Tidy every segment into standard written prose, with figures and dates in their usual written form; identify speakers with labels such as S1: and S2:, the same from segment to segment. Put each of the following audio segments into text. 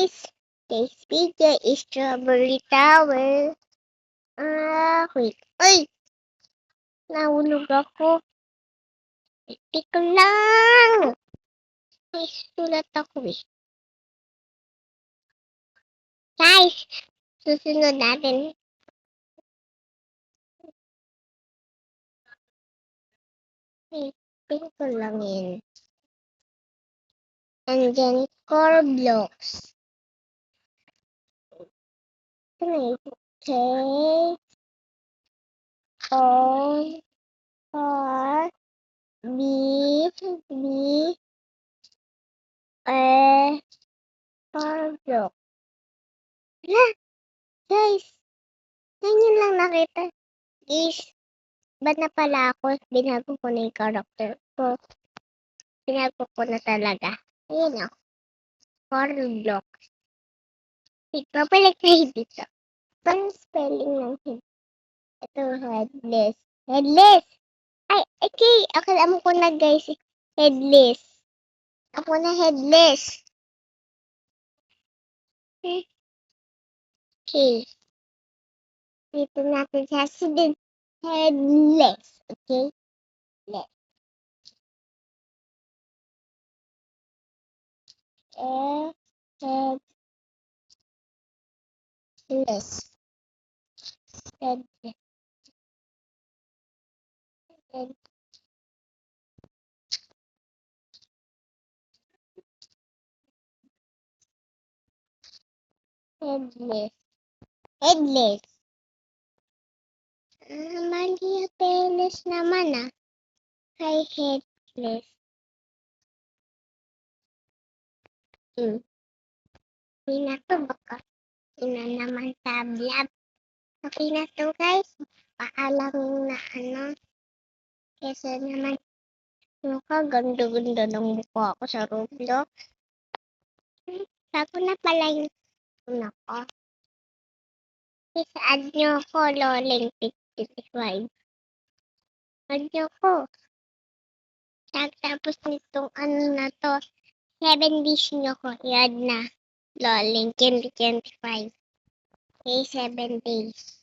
S1: guys! Today's video is Strawberry Tower. Wait. Ay! Nahulog ako. Teka lang! May sulat ako eh. Guys! Susunod natin. Pin ko lang yun. And then, core blocks. Okay. O, R, B, core block. Guys! Ganyan lang nakita. Guys! Ba't na pala ako? Binago ko na yung character ko. Binago ko na talaga. Ayan o. Core block. Papalag tayo dito. Parang spelling ng head. Ito, headless. Headless! Ay, okay. Alam ko na guys. Headless. Ako na headless. Okay. Dito natin sa accident. Headless. Okay? Headless. Headless. Headless. Headless. Mali peles naman Kay headless. Okay na to baka. Ina naman sa vlog. Okay na to guys. Paalam na Kesa naman. Ganda-ganda ng mukha ko sa Roblox. Bago na pala yung ko. Add nyo ko, Loling55. Add nyo ko. Tapos nitong na to, 7 days nyo ko, i-add na. Loling25. Okay, 7 days.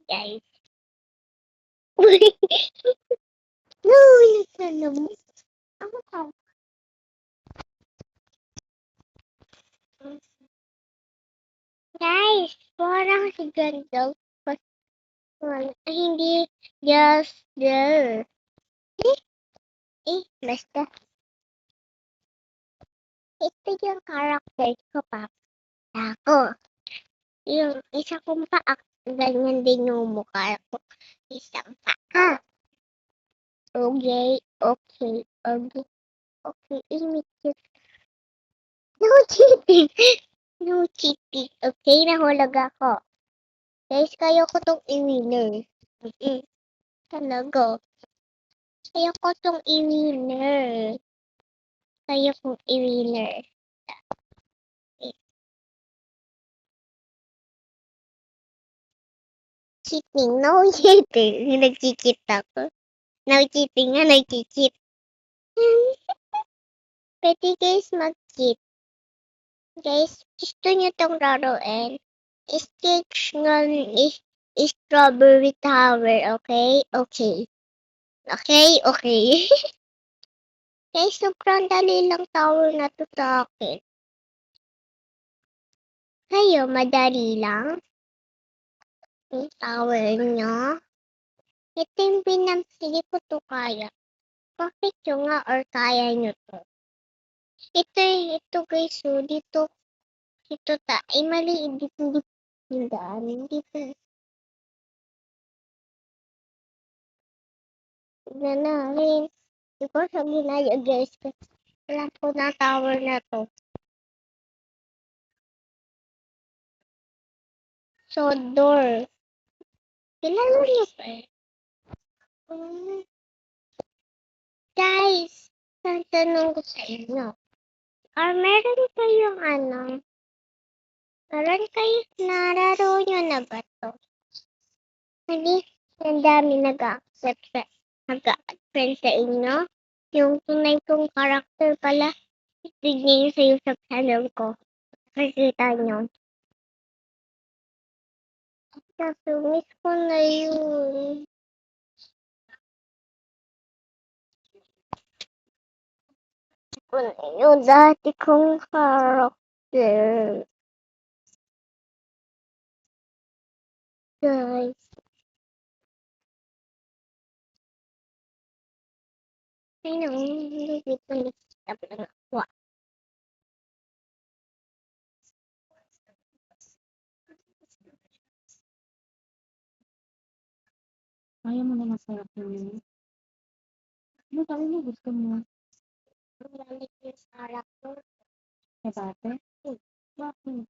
S1: Guys. No, nagtanong. Ako ka. Guys, parang si Gandalf. Hindi just there. Basta. Ito yung character ko pa. Ako. Yung isa kong paa, ganyan din yung mukha ko. Isang paa. Okay. Imit yun. No cheating. No cheating. Okay, nahulog ako. Guys, kayo ko tong i-winner. Talaga. Kayo ko tong i-winner. Kayo kong i-winner. Cheating. No cheating. Nag-cheat ako. No cheating nga, nag-cheat. Pwede guys mag-cheat. Guys, gusto nyo tong laruin? Stitch ng Strawberry Tower, okay? Okay. Guys, sobrang dali lang tower na to sa akin. Kayo, madali lang? Yung tower nyo? Ito yung pinamsili ko to kaya. Bakit nyo nga or kaya nyo to? Ito guys, so dito ay mali, dito yung daan, dito. Tignan namin. Di ko sa ginaya guys, alam ko na tower na to. So, door. Kilala niyo pa Guys, tanong ko sa inyo. Meron kayong meron kayong nararo nyo na ba to? Hindi, ang dami nag-accept sa inyo. Yung tunay kong karakter pala, tignan sa YouTube channel ko. Makikita niyo. Kaso miss ko na yun. Ko na yung dati kong character. Guys. Ayun, hindi ko nakita lang ako.
S2: Ayaw mo na masarap yun. Ano sabi mo gusto mo?
S1: Balik yung character.
S2: Sa dati? Bakit?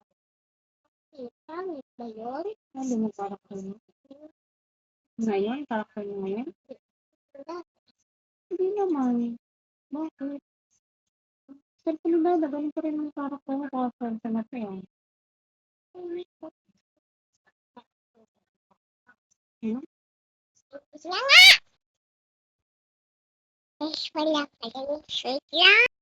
S1: Pangit ba yun?
S2: Sabi mo karakter mo? Ngayon? Karakter mo ngayon? Hindi naman. Bakit? Siyempre ba, nagaling pa rin ang karakter mo karakter sa natin yan. Hmm?
S1: Gusto nga! Wala pala yung shirt lang.